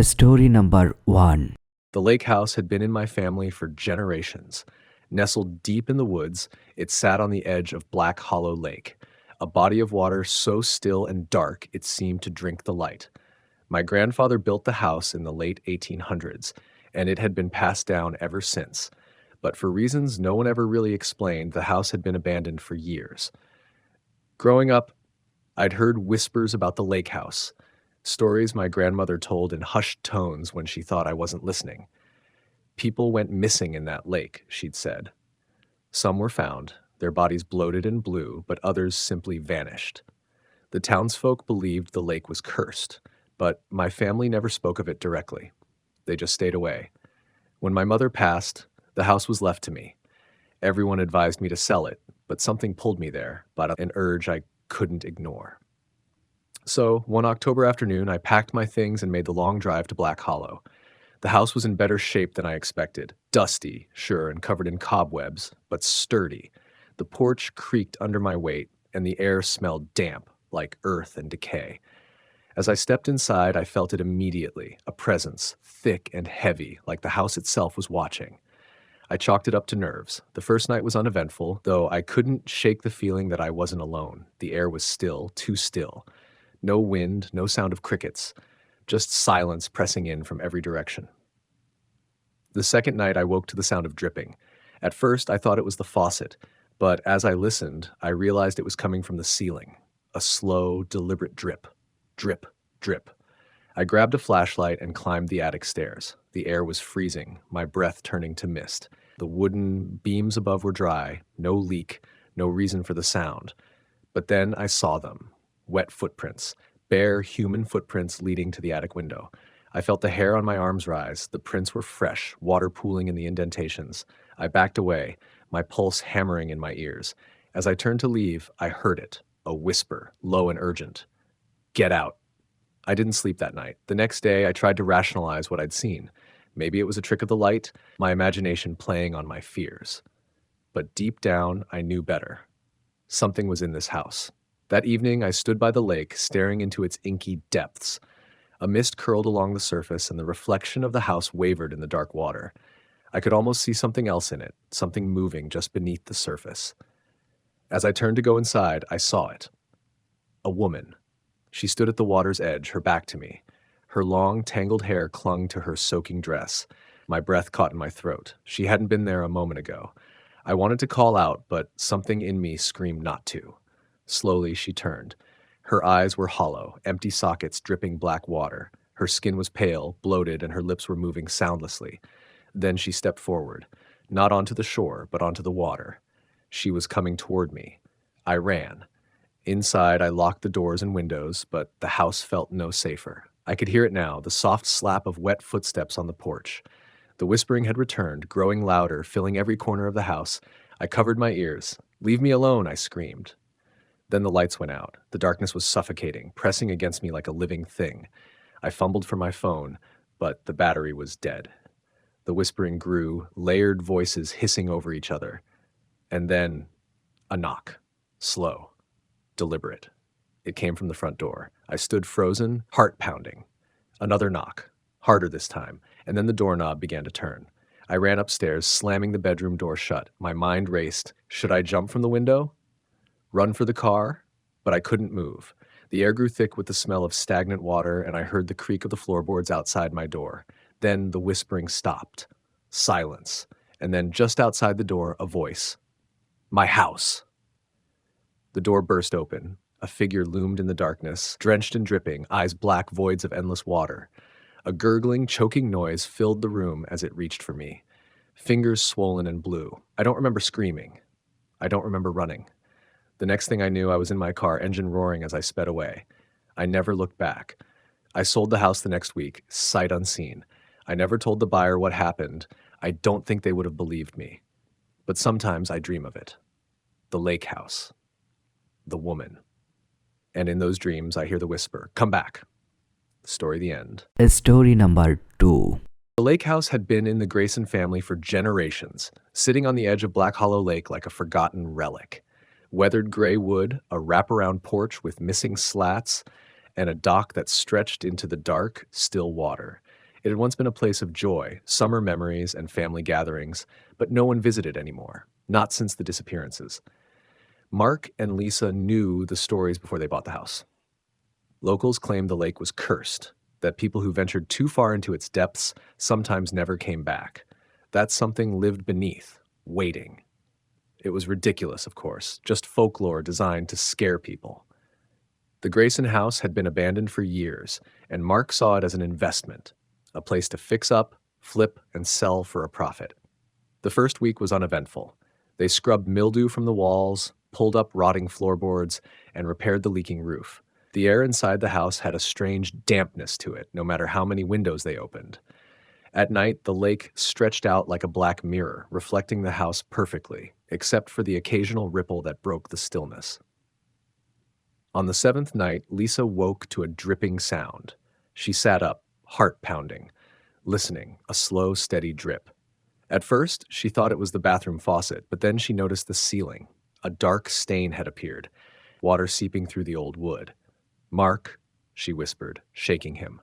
Story number 1. The lake house had been in my family for generations. Nestled deep in the woods, it sat on the edge of Black Hollow Lake, a body of water so still and dark it seemed to drink the light. My grandfather built the house in the late 1800s, and it had been passed down ever since. But for reasons no one ever really explained, the house had been abandoned for years. Growing up, I'd heard whispers about the lake house, stories my grandmother told in hushed tones when she thought I wasn't listening. People went missing in that lake, she'd said. Some were found, their bodies bloated and blue, but others simply vanished. The townsfolk believed the lake was cursed, but my family never spoke of it directly. They just stayed away. When my mother passed, the house was left to me. Everyone advised me to sell it, but something pulled me there, but an urge I couldn't ignore. So, one October afternoon, I packed my things and made the long drive to Black Hollow. The house was in better shape than I expected. Dusty, sure, and covered in cobwebs, but sturdy. The porch creaked under my weight, and the air smelled damp, like earth and decay. As I stepped inside, I felt it immediately, a presence, thick and heavy, like the house itself was watching. I chalked it up to nerves. The first night was uneventful, though I couldn't shake the feeling that I wasn't alone. The air was still, too still. No wind, no sound of crickets, just silence pressing in from every direction. The second night, I woke to the sound of dripping. At first, I thought it was the faucet, but as I listened, I realized it was coming from the ceiling. A slow, deliberate drip. Drip, drip. I grabbed a flashlight and climbed the attic stairs. The air was freezing, my breath turning to mist. The wooden beams above were dry, no leak, no reason for the sound. But then I saw them. Wet footprints, bare human footprints leading to the attic window. I felt the hair on my arms rise. The prints were fresh, water pooling in the indentations. I backed away, my pulse hammering in my ears. As I turned to leave, I heard it, a whisper, low and urgent. Get out. I didn't sleep that night. The next day, I tried to rationalize what I'd seen. Maybe it was a trick of the light, my imagination playing on my fears. But deep down, I knew better. Something was in this house. That evening, I stood by the lake, staring into its inky depths. A mist curled along the surface, and the reflection of the house wavered in the dark water. I could almost see something else in it, something moving just beneath the surface. As I turned to go inside, I saw it. A woman. She stood at the water's edge, her back to me. Her long, tangled hair clung to her soaking dress. My breath caught in my throat. She hadn't been there a moment ago. I wanted to call out, but something in me screamed not to. Slowly, she turned. Her eyes were hollow, empty sockets dripping black water. Her skin was pale, bloated, and her lips were moving soundlessly. Then she stepped forward, not onto the shore, but onto the water. She was coming toward me. I ran. Inside, I locked the doors and windows, but the house felt no safer. I could hear it now, the soft slap of wet footsteps on the porch. The whispering had returned, growing louder, filling every corner of the house. I covered my ears. "Leave me alone," I screamed. Then the lights went out. The darkness was suffocating, pressing against me like a living thing. I fumbled for my phone, but the battery was dead. The whispering grew, layered voices hissing over each other. And then, a knock. Slow. Deliberate. It came from the front door. I stood frozen, heart pounding. Another knock. Harder this time. And then the doorknob began to turn. I ran upstairs, slamming the bedroom door shut. My mind raced. Should I jump from the window? Run for the car? But I couldn't move. The air grew thick with the smell of stagnant water, and I heard the creak of the floorboards outside my door. Then the whispering stopped. Silence. And then just outside the door, a voice. My house. The door burst open. A figure loomed in the darkness, drenched and dripping, eyes black voids of endless water. A gurgling, choking noise filled the room as it reached for me. Fingers swollen and blue. I don't remember screaming. I don't remember running. The next thing I knew, I was in my car, engine roaring as I sped away. I never looked back. I sold the house the next week, sight unseen. I never told the buyer what happened. I don't think they would have believed me. But sometimes I dream of it. The lake house. The woman. And in those dreams, I hear the whisper, "Come back." Story the end. Story number 2. The lake house had been in the Grayson family for generations, sitting on the edge of Black Hollow Lake like a forgotten relic. Weathered gray wood, a wraparound porch with missing slats, and a dock that stretched into the dark, still water. It had once been a place of joy, summer memories, and family gatherings, but no one visited anymore, not since the disappearances. Mark and Lisa knew the stories before they bought the house. Locals claimed the lake was cursed, that people who ventured too far into its depths sometimes never came back. That something lived beneath, waiting. It was ridiculous, of course, just folklore designed to scare people. The Grayson house had been abandoned for years, and Mark saw it as an investment, a place to fix up, flip, and sell for a profit. The first week was uneventful. They scrubbed mildew from the walls, pulled up rotting floorboards, and repaired the leaking roof. The air inside the house had a strange dampness to it, no matter how many windows they opened. At night, the lake stretched out like a black mirror, reflecting the house perfectly, except for the occasional ripple that broke the stillness. On the seventh night, Lisa woke to a dripping sound. She sat up, heart pounding, listening, a slow, steady drip. At first, she thought it was the bathroom faucet, but then she noticed the ceiling. A dark stain had appeared, water seeping through the old wood. "Mark," she whispered, shaking him.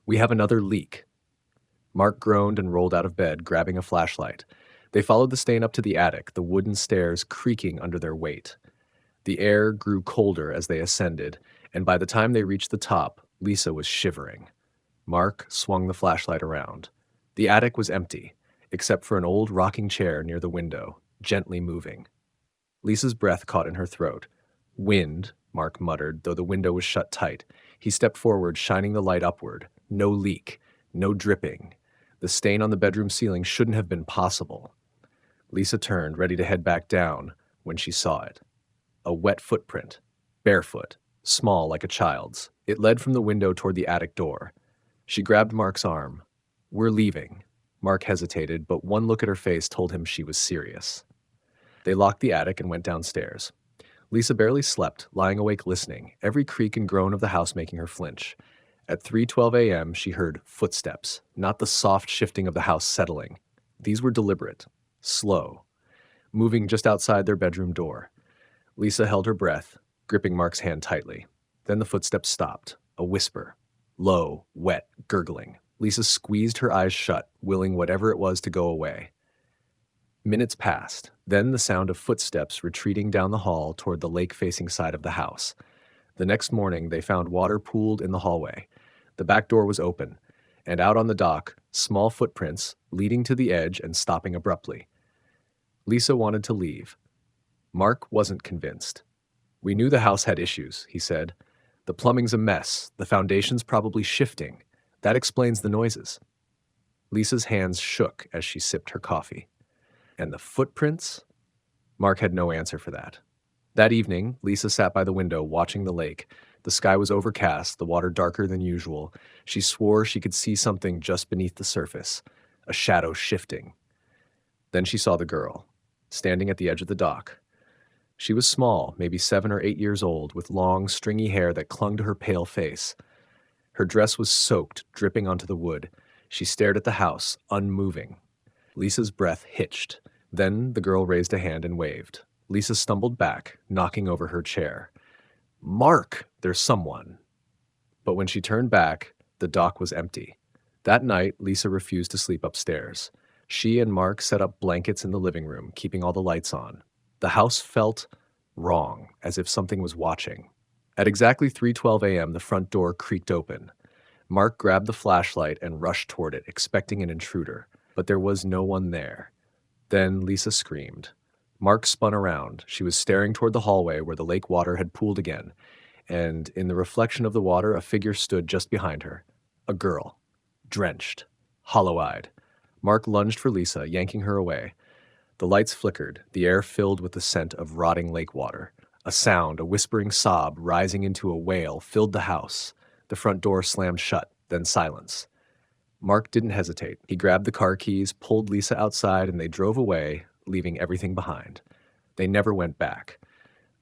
"We have another leak." Mark groaned and rolled out of bed, grabbing a flashlight. They followed the stain up to the attic, the wooden stairs creaking under their weight. The air grew colder as they ascended, and by the time they reached the top, Lisa was shivering. Mark swung the flashlight around. The attic was empty, except for an old rocking chair near the window, gently moving. Lisa's breath caught in her throat. "Wind," Mark muttered, though the window was shut tight. He stepped forward, shining the light upward. No leak, no dripping. The stain on the bedroom ceiling shouldn't have been possible. Lisa turned, ready to head back down, when she saw it. A wet footprint, barefoot, small like a child's. It led from the window toward the attic door. She grabbed Mark's arm. "We're leaving." Mark hesitated, but one look at her face told him she was serious. They locked the attic and went downstairs. Lisa barely slept, lying awake listening, every creak and groan of the house making her flinch. At 3:12 a.m., she heard footsteps, not the soft shifting of the house settling. These were deliberate, slow, moving just outside their bedroom door. Lisa held her breath, gripping Mark's hand tightly. Then the footsteps stopped, a whisper, low, wet, gurgling. Lisa squeezed her eyes shut, willing whatever it was to go away. Minutes passed, then the sound of footsteps retreating down the hall toward the lake-facing side of the house. The next morning, they found water pooled in the hallway. The back door was open, and out on the dock, small footprints leading to the edge and stopping abruptly. Lisa wanted to leave. Mark wasn't convinced. "We knew the house had issues," he said. "The plumbing's a mess, the foundation's probably shifting. That explains the noises." Lisa's hands shook as she sipped her coffee. And the footprints? Mark had no answer for that. That evening, Lisa sat by the window watching the lake. The sky was overcast, the water darker than usual. She swore she could see something just beneath the surface, a shadow shifting. Then she saw the girl, standing at the edge of the dock. She was small, maybe 7 or 8 years old, with long, stringy hair that clung to her pale face. Her dress was soaked, dripping onto the wood. She stared at the house, unmoving. Lisa's breath hitched. Then the girl raised a hand and waved. Lisa stumbled back, knocking over her chair. "Mark, there's someone." But when she turned back, the dock was empty. That night, Lisa refused to sleep upstairs. She and Mark set up blankets in the living room, keeping all the lights on. The house felt wrong, as if something was watching. At exactly 3:12 a.m., the front door creaked open. Mark grabbed the flashlight and rushed toward it, expecting an intruder. But there was no one there. Then Lisa screamed. Mark spun around. She was staring toward the hallway where the lake water had pooled again, and in the reflection of the water, a figure stood just behind her. A girl, drenched, hollow-eyed. Mark lunged for Lisa, yanking her away. The lights flickered, the air filled with the scent of rotting lake water. A sound, a whispering sob rising into a wail, filled the house. The front door slammed shut, then silence. Mark didn't hesitate. He grabbed the car keys, pulled Lisa outside, and they drove away, leaving everything behind. They never went back.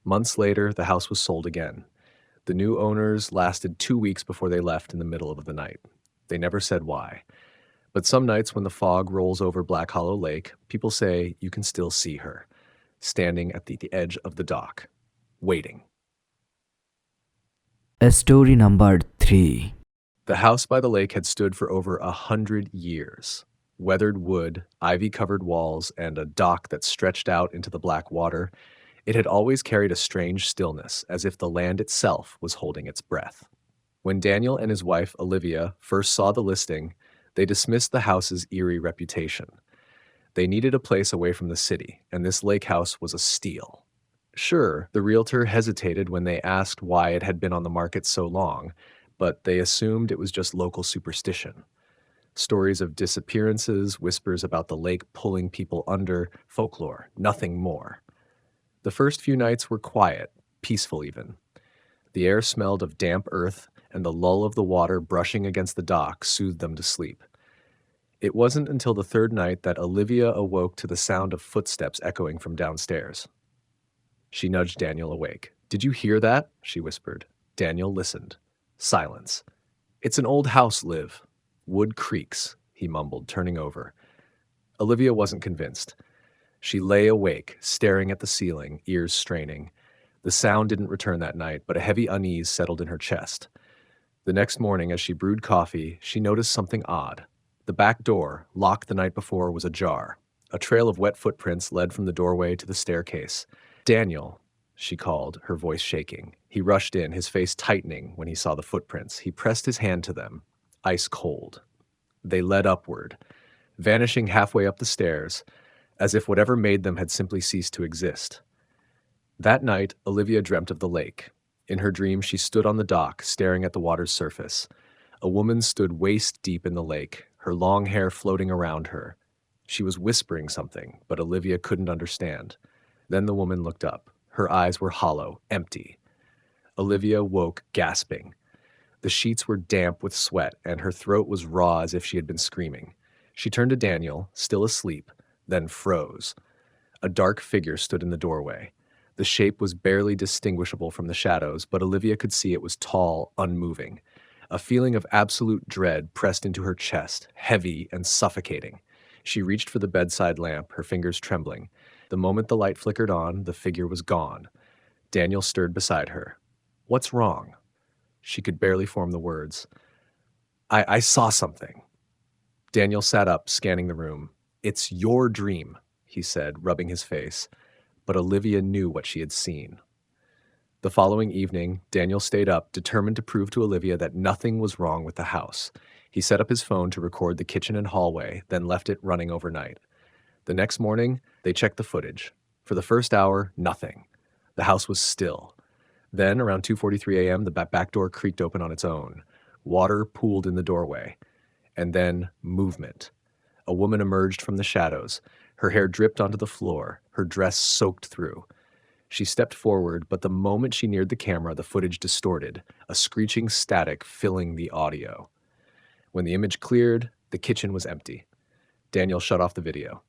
Months later, the house was sold again. The new owners lasted 2 weeks before they left in the middle of the night. They never said why. But some nights when the fog rolls over Black Hollow Lake, people say you can still see her, standing at the edge of the dock, waiting. Story number 3. The house by the lake had stood for over 100 years. Weathered wood, ivy-covered walls, and a dock that stretched out into the black water, it had always carried a strange stillness, as if the land itself was holding its breath. When Daniel and his wife, Olivia, first saw the listing, they dismissed the house's eerie reputation. They needed a place away from the city, and this lake house was a steal. Sure, the realtor hesitated when they asked why it had been on the market so long, but they assumed it was just local superstition. Stories of disappearances, whispers about the lake pulling people under, folklore, nothing more. The first few nights were quiet, peaceful even. The air smelled of damp earth, and the lull of the water brushing against the dock soothed them to sleep. It wasn't until the third night that Olivia awoke to the sound of footsteps echoing from downstairs. She nudged Daniel awake. "Did you hear that?" she whispered. Daniel listened. Silence. "It's an old house, Liv. Wood creaks," he mumbled, turning over. Olivia wasn't convinced. She lay awake, staring at the ceiling, ears straining. The sound didn't return that night, but a heavy unease settled in her chest. The next morning, as she brewed coffee, she noticed something odd. The back door, locked the night before, was ajar. A trail of wet footprints led from the doorway to the staircase. "Daniel," she called, her voice shaking. He rushed in, his face tightening when he saw the footprints. He pressed his hand to them, ice cold. They led upward, vanishing halfway up the stairs, as if whatever made them had simply ceased to exist. That night, Olivia dreamt of the lake. In her dream, she stood on the dock, staring at the water's surface. A woman stood waist deep in the lake, her long hair floating around her. She was whispering something, but Olivia couldn't understand. Then the woman looked up. Her eyes were hollow, empty. Olivia woke, gasping. The sheets were damp with sweat, and her throat was raw as if she had been screaming. She turned to Daniel, still asleep, then froze. A dark figure stood in the doorway. The shape was barely distinguishable from the shadows, but Olivia could see it was tall, unmoving. A feeling of absolute dread pressed into her chest, heavy and suffocating. She reached for the bedside lamp, her fingers trembling. The moment the light flickered on, the figure was gone. Daniel stirred beside her. "What's wrong?" She could barely form the words. I saw something." Daniel sat up, scanning the room. "It's your dream," he said, rubbing his face. But Olivia knew what she had seen. The following evening, Daniel stayed up, determined to prove to Olivia that nothing was wrong with the house. He set up his phone to record the kitchen and hallway, then left it running overnight. The next morning, they checked the footage. For the first hour, nothing. The house was still. Then, around 2:43 a.m., the back door creaked open on its own. Water pooled in the doorway. And then, movement. A woman emerged from the shadows. Her hair dripped onto the floor, her dress soaked through. She stepped forward, but the moment she neared the camera, the footage distorted, a screeching static filling the audio. When the image cleared, the kitchen was empty. Daniel shut off the video.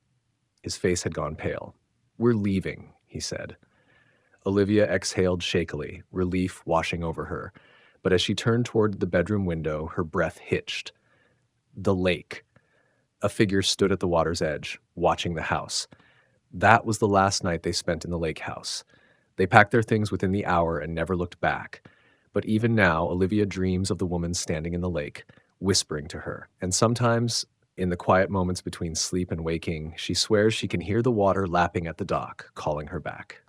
His face had gone pale. "We're leaving," he said. Olivia exhaled shakily, relief washing over her. But as she turned toward the bedroom window, her breath hitched. The lake. A figure stood at the water's edge, watching the house. That was the last night they spent in the lake house. They packed their things within the hour and never looked back. But even now, Olivia dreams of the woman standing in the lake, whispering to her. And sometimes, in the quiet moments between sleep and waking, she swears she can hear the water lapping at the dock, calling her back.